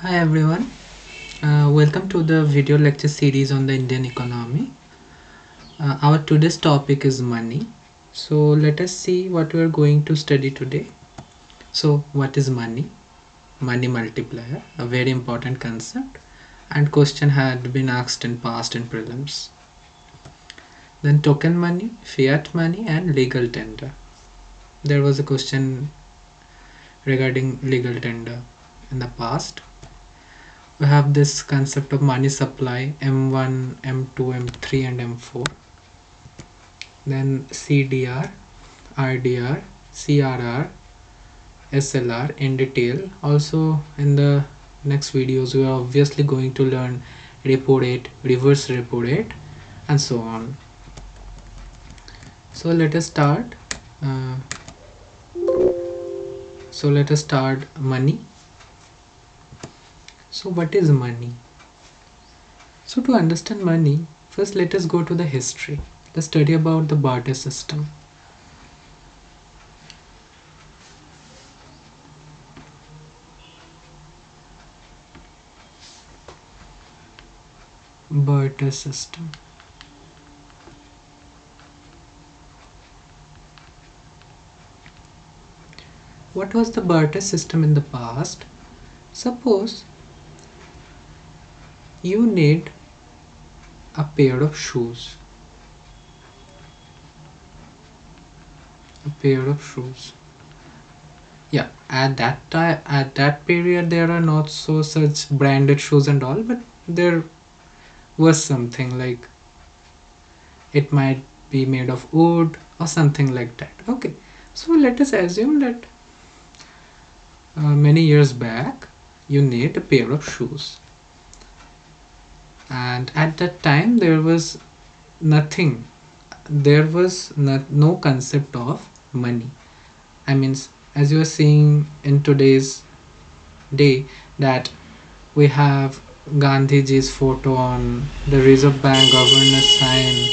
Hi everyone, welcome to the video lecture series on the Indian economy. Our today's topic is money. So let us see what we are going to study today. So what is money? Money multiplier, a very important concept, and question had been asked in past in prelims. Then token money, fiat money, and legal tender. There was a question regarding legal tender in the past. We have this concept of money supply M1, M2, M3 and M4, then CDR, RDR, CRR, SLR in detail. Also in the next videos we are obviously going to learn repo rate, reverse repo rate and so on. So let us start. Money. So what is money? So to understand money, first let us go to the history. Let's study about the barter system. Barter system. What was the barter system in the past? Suppose you need a pair of shoes. Yeah, at that period there are not so such branded shoes and all, but there was something like it might be made of wood or something like that. Okay, so let us assume that many years back you need a pair of shoes, and at that time there was nothing, no concept of money. I mean, as you are seeing in today's day, that we have Gandhiji's photo on the Reserve Bank governor sign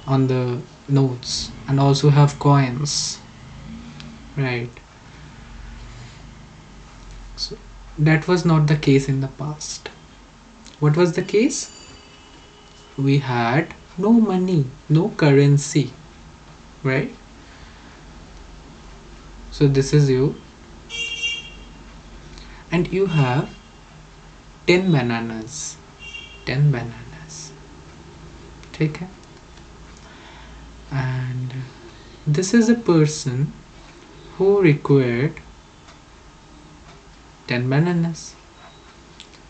on the notes, and also have coins, right? So that was not the case in the past. What was the case? We had no money, no currency, right? So this is you, and you have 10 bananas. 10 bananas. Okay? And this is a person who required 10 bananas,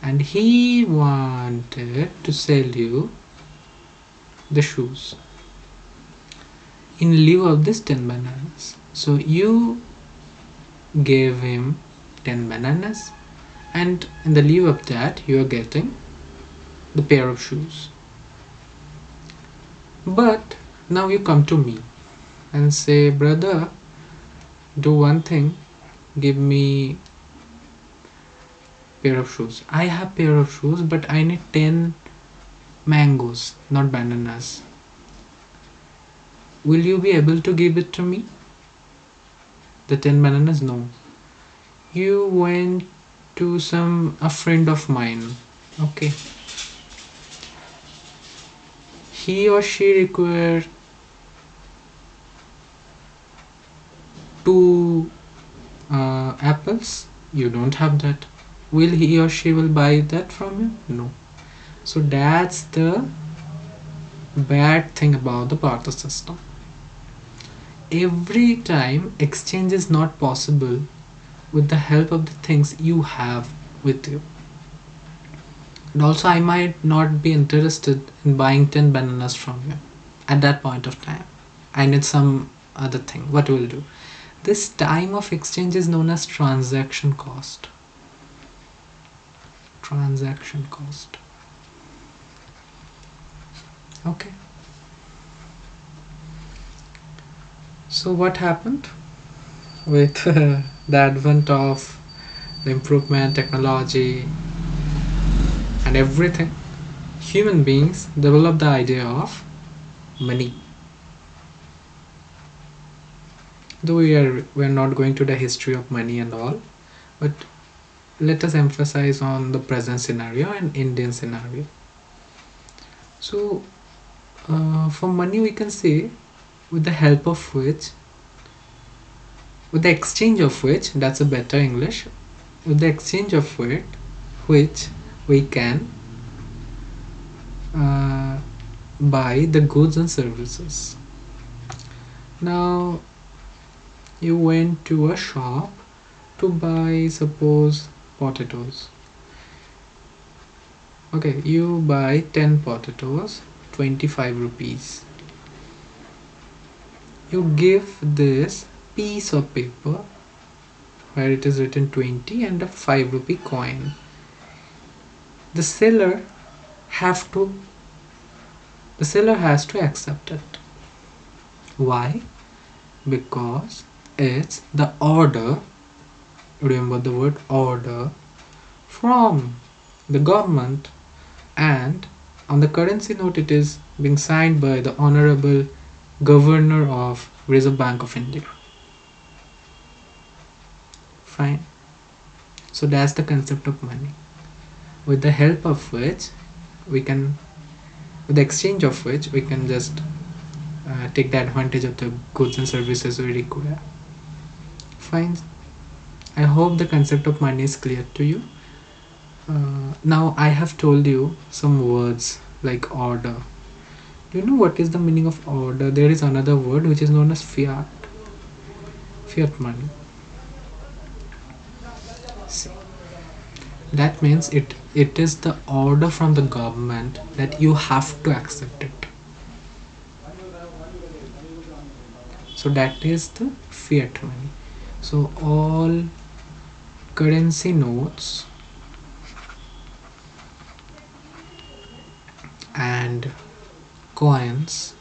and he wanted to sell you the shoes in lieu of this 10 bananas. So you gave him 10 bananas, and in the lieu of that you are getting the pair of shoes. But now you come to me and say, brother, do one thing, give me pair of shoes. I have pair of shoes, but I need 10 mangoes, not bananas. Will you be able to give it to me? The 10 bananas? No. You went to a friend of mine. Okay. He or she require 2 apples. You don't have that. Will he or she will buy that from you? No. So that's the bad thing about the barter system. Every time exchange is not possible with the help of the things you have with you. And also I might not be interested in buying 10 bananas from you at that point of time. I need some other thing. What will do? This time of exchange is known as transaction cost. Transaction cost. Okay. So what happened with the advent of the improvement, technology and everything? Human beings developed the idea of money. Though we're not going to the history of money and all, but let us emphasize on the present scenario and Indian scenario. So for money we can say, with the help of which, with the exchange of which, that's a better English, with the exchange of which we can buy the goods and services. Now you went to a shop to buy, suppose, potatoes. Okay, you buy 10 potatoes, 25 rupees. You give this piece of paper where it is written 20 and a 5 rupee coin. The seller has to accept it. Why? Because it's the order, remember the word order, from the government, and on the currency note it is being signed by the Honorable Governor of Reserve Bank of India. Fine. So that's the concept of money, with the help of which we can, with the exchange of which we can just take the advantage of the goods and services we require. Fine. I hope the concept of money is clear to you. Now I have told you some words like order. Do you know what is the meaning of order? There is another word which is known as fiat. Fiat money. See, that means it is the order from the government that you have to accept it. So that is the fiat money. So all currency notes and coins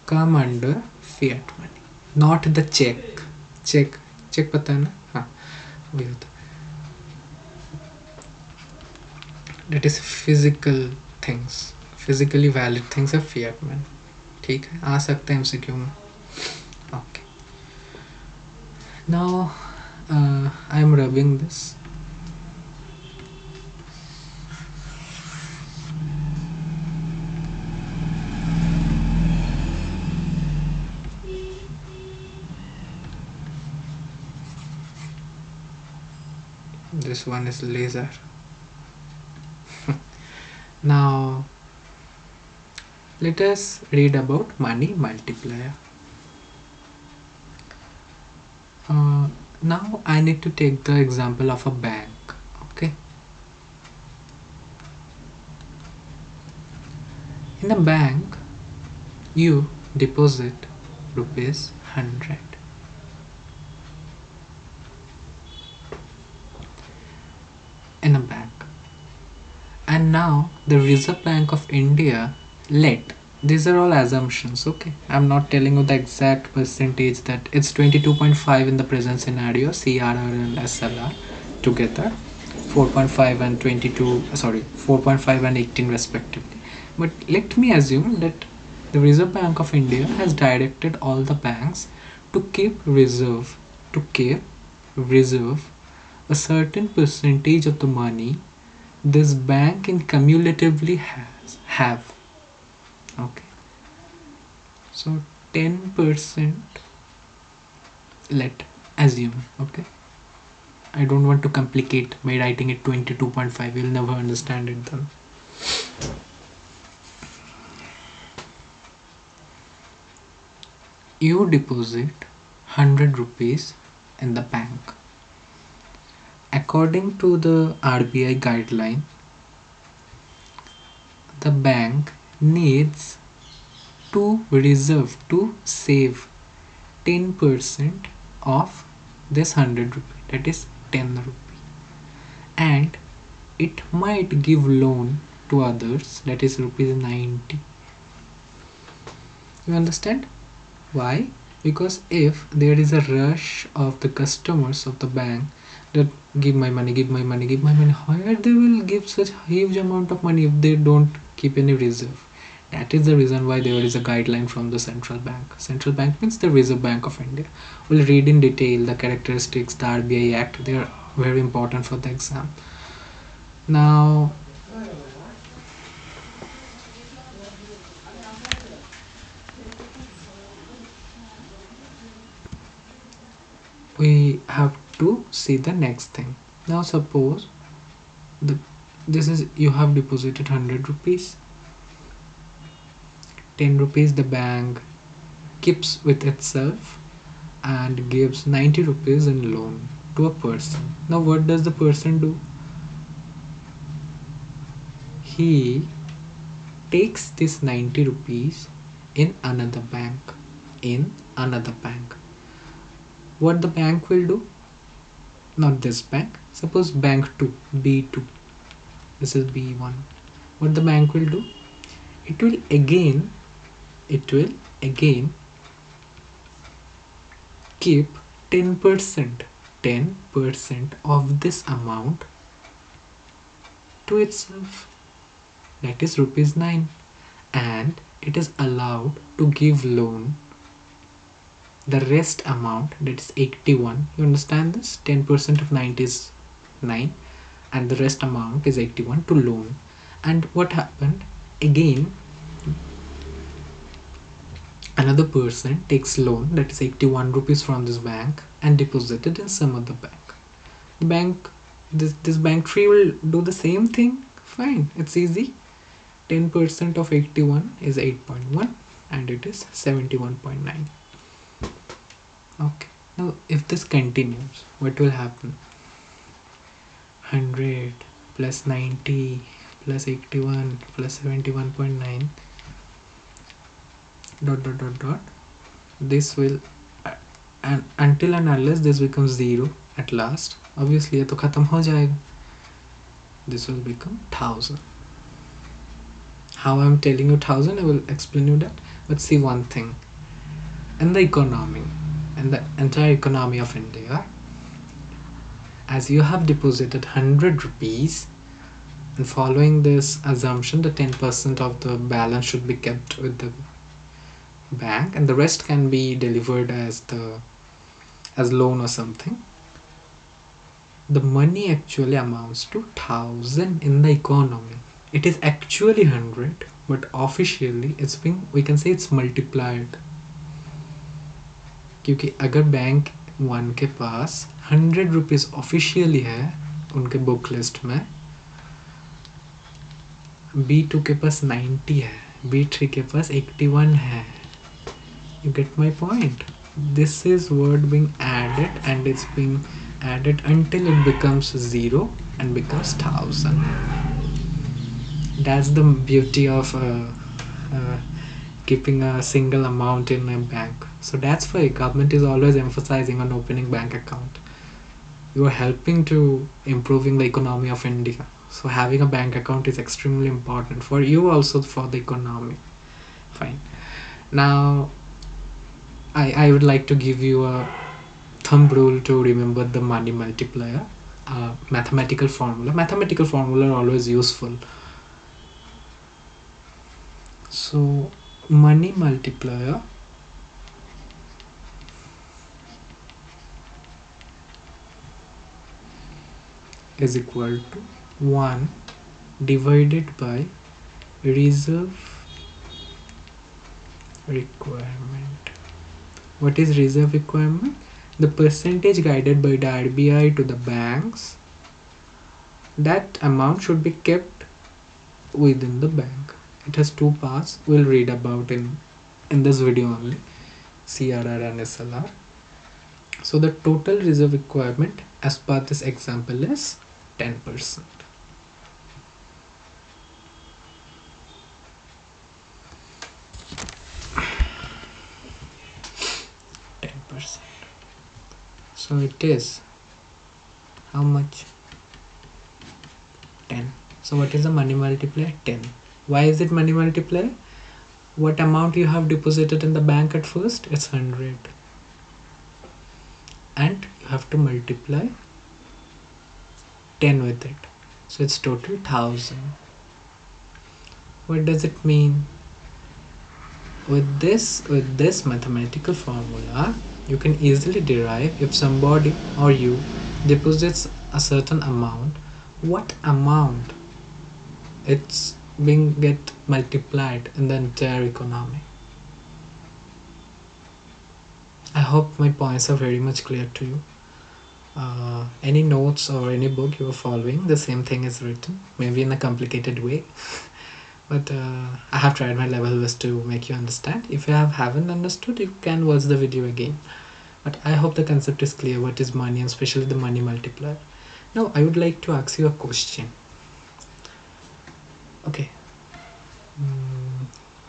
come under fiat money, not the check. Check पता है ना? हाँ, वही होता है. That is physical things, physically valid things are fiat money. ठीक है, आ सकते हैं MCQ में. Okay. Now I am rubbing this. This one is laser. Now let us read about money multiplier. Now I need to take the example of a bank. Okay. In a bank, you deposit rupees 100. In a bank. And now the Reserve Bank of India these are all assumptions, okay? I'm not telling you the exact percentage that it's 22.5 in the present scenario, CRR and SLR together, 4.5 and 4.5 and 18 respectively. But let me assume that the Reserve Bank of India has directed all the banks to keep reserve a certain percentage of the money this bank can cumulatively have. Okay, so 10%, let assume. Okay, I don't want to complicate by writing it 22.5, you'll never understand it then. You deposit 100 rupees in the bank. According to the RBI guideline, the bank needs to save 10% of this 100 rupee, that is 10 rupee, and it might give loan to others, that is rupees 90. You understand why? Because if there is a rush of the customers of the bank that give my money, why they will give such huge amount of money if they don't keep any reserve? That is the reason why there is a guideline from the central bank. Central bank means the Reserve Bank of India. We'll read in detail the characteristics, the RBI Act. There very important for the exam. Now we have to see the next thing. Now suppose this is, you have deposited 100 rupees, 10 rupees the bank keeps with itself and gives 90 rupees in loan to a person. Now what does the person do? He takes this 90 rupees in another bank. What the bank will do? Not this bank. Suppose bank 2, B2. This is B1. What the bank will do? It will again keep 10% of this amount to itself, that is rupees 9, and it is allowed to give loan the rest amount, that is 81. You understand this? 10% of 90 is 9 and the rest amount is 81 to loan. And what happened? Again another person takes loan, that is 81 rupees from this bank, and deposited in some other bank. This bank 3 will do the same thing. Fine, it's easy. 10% of 81 is 8.1 and it is 71.9. Okay, now if this continues, what will happen? 100 plus 90 plus 81 plus 71.9 ... This will and until and unless this becomes 0 at last, obviously ये तो खत्म हो जाएगा. This will become 1000. How I am telling you 1000, I will explain you that. But see one thing, in the economy, in the entire economy of India, as you have deposited 100 rupees, and following this assumption, the 10% of the balance should be kept with the bank and the rest can be delivered as loan or something. The money actually amounts to 1000 in the economy. It is actually 100, but officially it's being, we can say it's multiplied. क्योंकि अगर bank 1 के पास 100 rupees officially है उनके book list में, B2 के पास 90 है, B3 के पास 81 है. You get my point? This is word being added and it's being added until it becomes 0 and becomes 1000. That's the beauty of keeping a single amount in a bank. So that's why government is always emphasizing on opening bank account. You are helping to improving the economy of India. So having a bank account is extremely important for you, also for the economy. Fine. Now I would like to give you a thumb rule to remember the money multiplier. Mathematical formula are always useful. So money multiplier is equal to 1 divided by reserve requirement. What is reserve requirement? The percentage guided by the RBI to the banks. That amount should be kept within the bank. It has two parts. We'll read about in this video only, CRR and SLR. So the total reserve requirement as per this example is 10%. So it is how much? 10. So what is the money multiplier? 10. Why is it money multiplier? What amount you have deposited in the bank at first? It's 100. And you have to multiply 10 with it. So it's total 1000. What does it mean? With this mathematical formula, you can easily derive if somebody or you deposits a certain amount, what amount it's being get multiplied in the entire economy. I hope my points are very much clear to you. Any notes or any book you are following, the same thing is written, maybe in a complicated way. But I have tried my level best to make you understand. If you haven't understood, you can watch the video again. But I hope the concept is clear. What is money, and especially the money multiplier. Now I would like to ask you a question. Okay,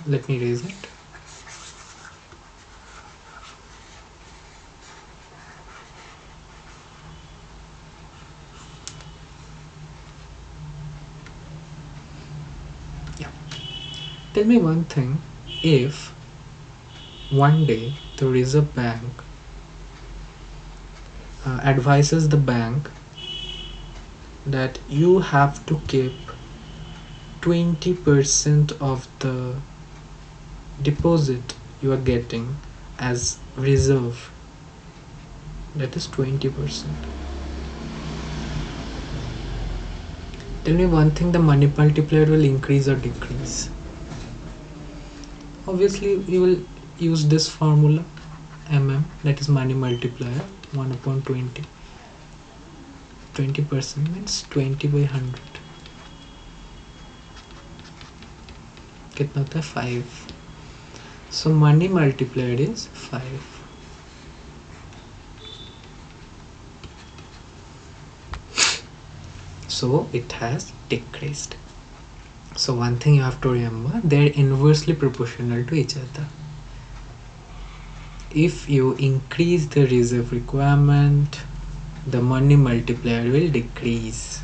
let me raise it. Yeah. Tell me one thing. If one day the Reserve Bank advises the bank that you have to keep 20% of the deposit you are getting as reserve, that is 20%. Tell me one thing, the money multiplier will increase or decrease? Obviously you will use this formula that is money multiplier 1 upon 20. 20% means 20 by 100 कितना होता है 5. So money multiplier is 5. So it has decreased. So one thing you have to remember, they're inversely proportional to each other. If you increase the reserve requirement, the money multiplier will decrease.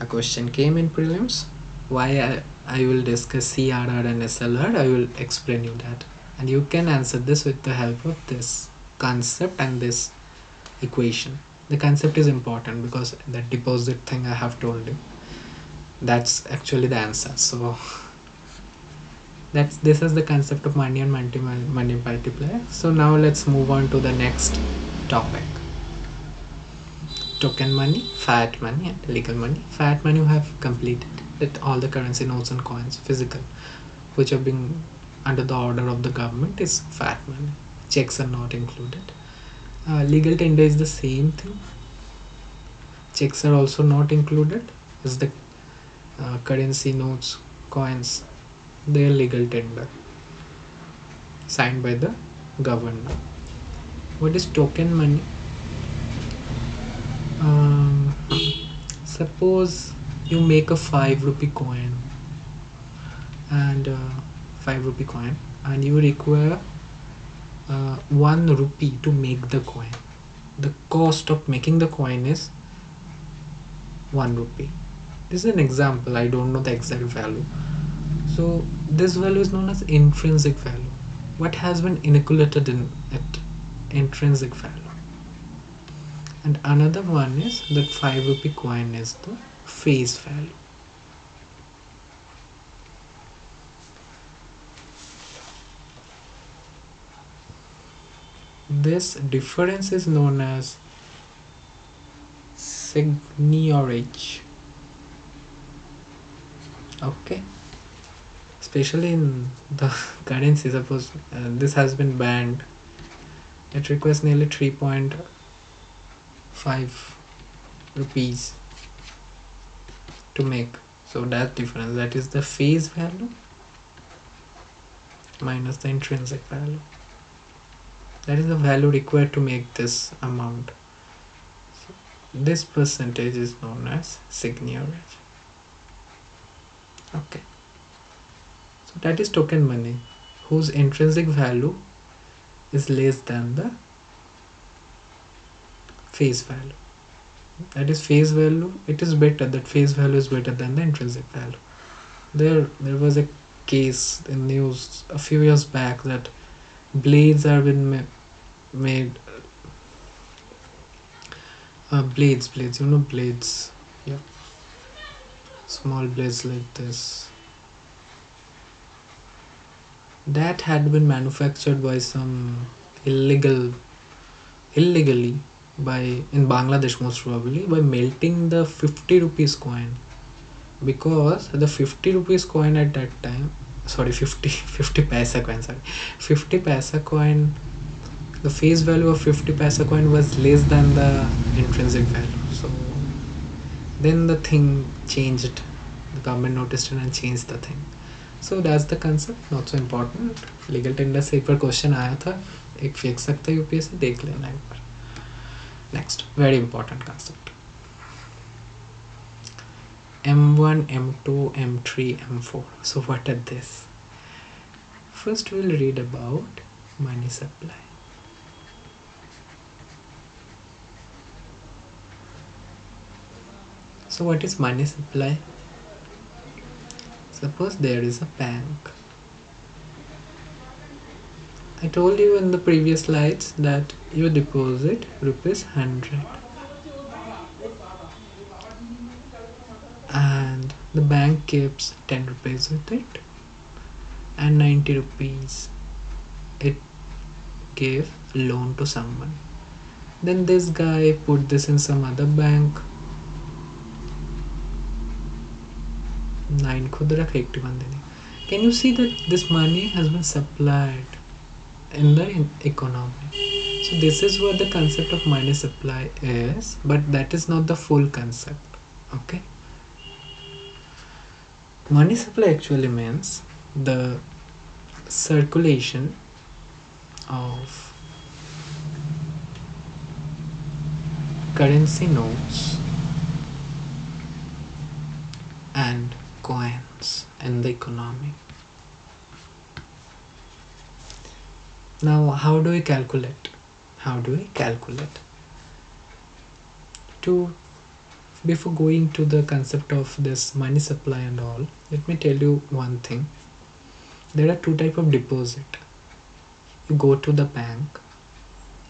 A question came in prelims. Why I will discuss CRR and SLR. I will explain you that, and you can answer this with the help of this concept and this equation. The concept is important because the deposit thing I have told you, that's actually the answer. So this is the concept of money and money multiplier. So now let's move on to the next topic. Token money, fiat money, and legal money. Fiat money we have completed with all the currency notes and coins, physical, which are being under the order of the government, is fiat money. Checks are not included. Legal tender is the same thing. Checks are also not included. Is the currency notes, coins, they are legal tender, signed by the governor. What is token money? Suppose you make a 5 rupee coin and 5 rupee coin, and you require 1 rupee to make the coin. The cost of making the coin is 1 rupee. This is an example, I don't know the exact value. So this value is known as intrinsic value. What has been inculcated in it? Intrinsic value. And another one is that 5 rupee coin is the face value. This difference is known as seigniorage. Okay, especially in the currency, suppose this has been banned, it requires nearly 3.5 rupees to make. So that difference, that is the face value minus the intrinsic value. That is the value required to make this amount. So this percentage is known as seigniorage. Okay, so that is token money whose intrinsic value is less than the face value. That is face value, it is better, that face value is better than the intrinsic value. There was a case in news a few years back that blades are been made blades, you know, blades, yeah, small blades like this, that had been manufactured by some illegally by in Bangladesh, most probably by melting the 50 rupees coin, because the 50 rupees coin at that time, sorry, 50 paisa coin, sorry, 50 paisa coin, the face value of 50 paisa coin was less than the intrinsic value. So then the thing changed, the government noticed it and changed the thing. So that's the concept, not so important. Legal tender से एक बार question आया था, एक फेंक सकता है UPSC, देख लेना एक बार. Next very important concept, M1, M2, M3, M4. So what are this? First we'll read about money supply. So what is money supply? Suppose there is a bank. I told you in the previous slides that you deposit rupees 100 and the bank keeps 10 rupees with it, and 90 rupees it gave loan to someone. Then this guy put this in some other bank, 9 खुद रख 81 देने. Can you see that this money has been supplied in the economy? So this is what the concept of money supply is, but that is not the full concept. Okay, money supply actually means the circulation of currency notes and coins in the economy. Now how do we calculate? To Before going to the concept of this money supply and all, let me tell you one thing. There are two type of deposit. You go to the bank,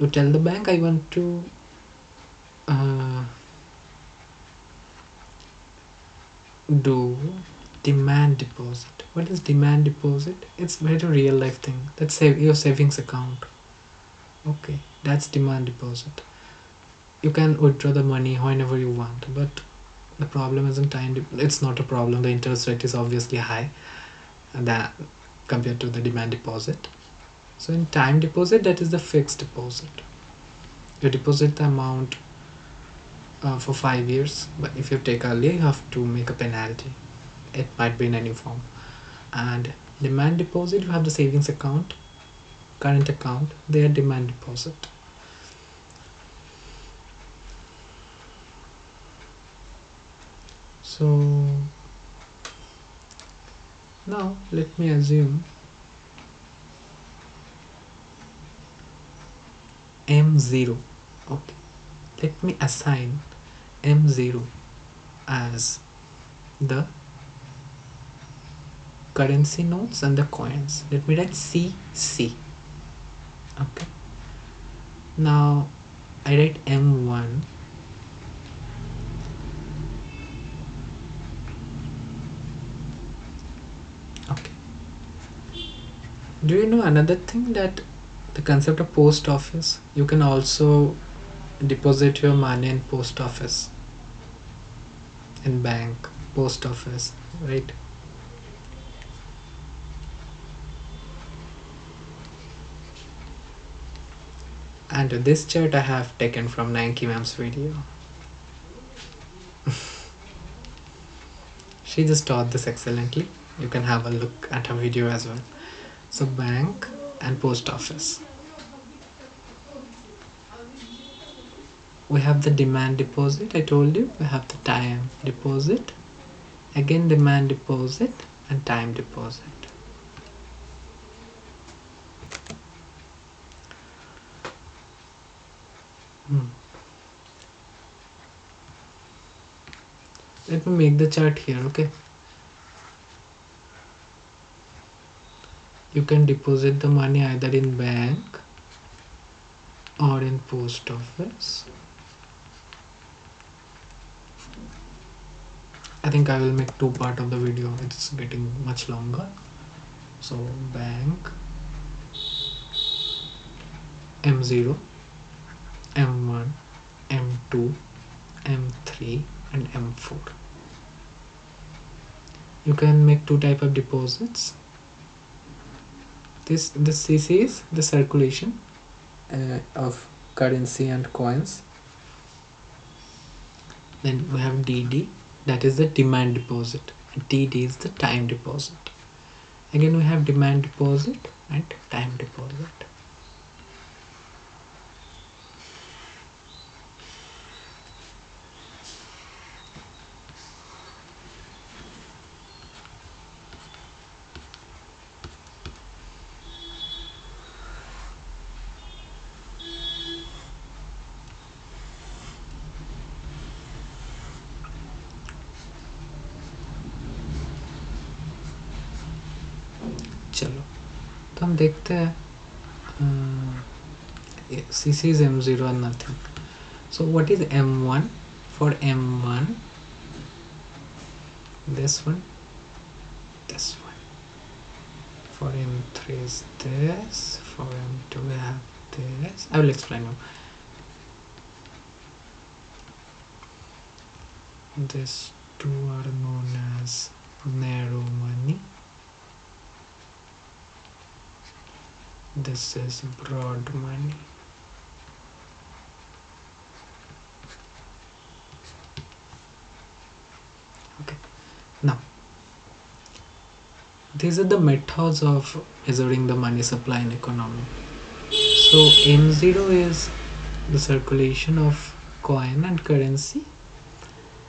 you tell the bank I want to do demand deposit. What is demand deposit? It's very real life thing. That's your savings account. Okay, that's demand deposit. You can withdraw the money whenever you want, but the problem isn't time. It's not a problem. The interest rate is obviously high, and that compared to the demand deposit. So in time deposit, that is the fixed deposit. You deposit the amount for 5 years, but if you take earlier, you have to make a penalty. It might be in any form. And demand deposit, you have the savings account, current account. They are demand deposit. So now let me assume M0. Okay, let me assign M0 as the currency notes and the coins. Let me write CC. Okay, now I write M1 Do you know another thing, that the concept of post office? You can also deposit your money in post office, in bank, post office, right? And this chart I have taken from Nanki ma'am's video. She just taught this excellently. You can have a look at her video as well. So bank and post office. We have the demand deposit, I told you. We have the time deposit, again demand deposit and time deposit. Let me make the chart here, okay? You can deposit the money either in bank or in post office. I think I will make two part of the video. It's getting much longer. So bank, M0, M1 M2, M3 and M4. You can make two type of deposits. This CC is the circulation of currency and coins. Then we have DD, that is the demand deposit, and TD is the time deposit. Again we have demand deposit and time deposit. चलो तो हम देखते हैं CC is M0 and nothing. So what is M1? For M1, this one, this one. For M3 is this. For M2 we have this. I will explain now. These two are known as narrow money. This is broad money. Okay, now these are the methods of measuring the money supply in economy. So M0 is the circulation of coin and currency.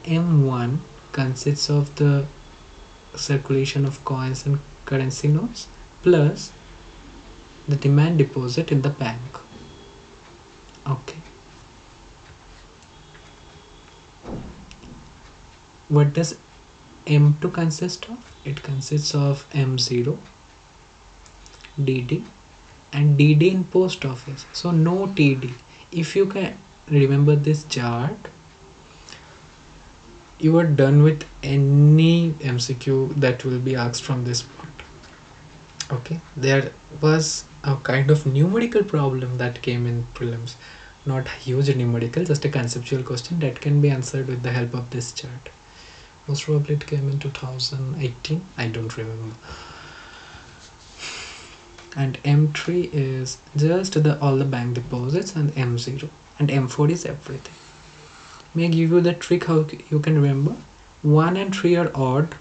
M1 consists of the circulation of coins and currency notes plus the demand deposit in the bank. Okay. What does M2 consist of? It consists of M0, DD and DD in post office. So no TD. If you can remember this chart, you are done with any MCQ that will be asked from this part. Okay, there was a kind of numerical problem that came in prelims, not huge numerical, just a conceptual question that can be answered with the help of this chart. Most probably it came in 2018, I don't remember. And M3 is just all the bank deposits, and M0 and M4 is everything. May I give you the trick how you can remember. 1 and 3 are odd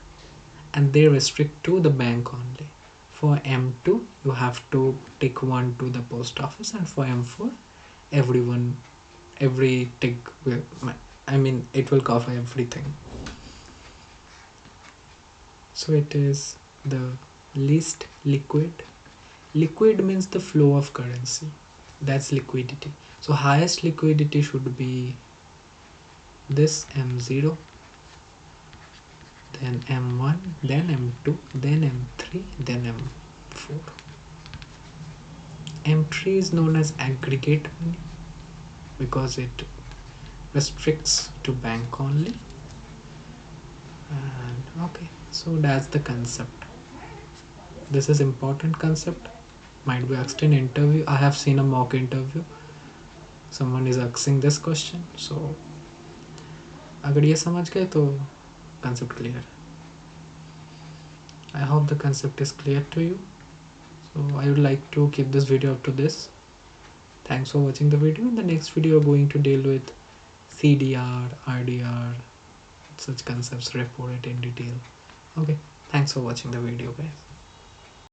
and they restrict to the bank only. For M2 you have to take 1 to the post office, and for M4 every tick will, I mean it will cover everything. So it is the least liquid. Liquid means the flow of currency, that's liquidity. So highest liquidity should be this M0, then M1, then M2, then M3, then M4. M3 is known as aggregate money because it restricts to bank only. And okay, so that's the concept. This is important concept, might be asked in interview. I have seen a mock interview, someone is asking this question. So अगर ये समझ गए तो concept clear. I hope the concept is clear to you. So I would like to keep this video up to this. Thanks for watching the video. In the next video we're going to deal with CDR, RDR, such concepts, repo rate in detail. Okay, thanks for watching the video guys.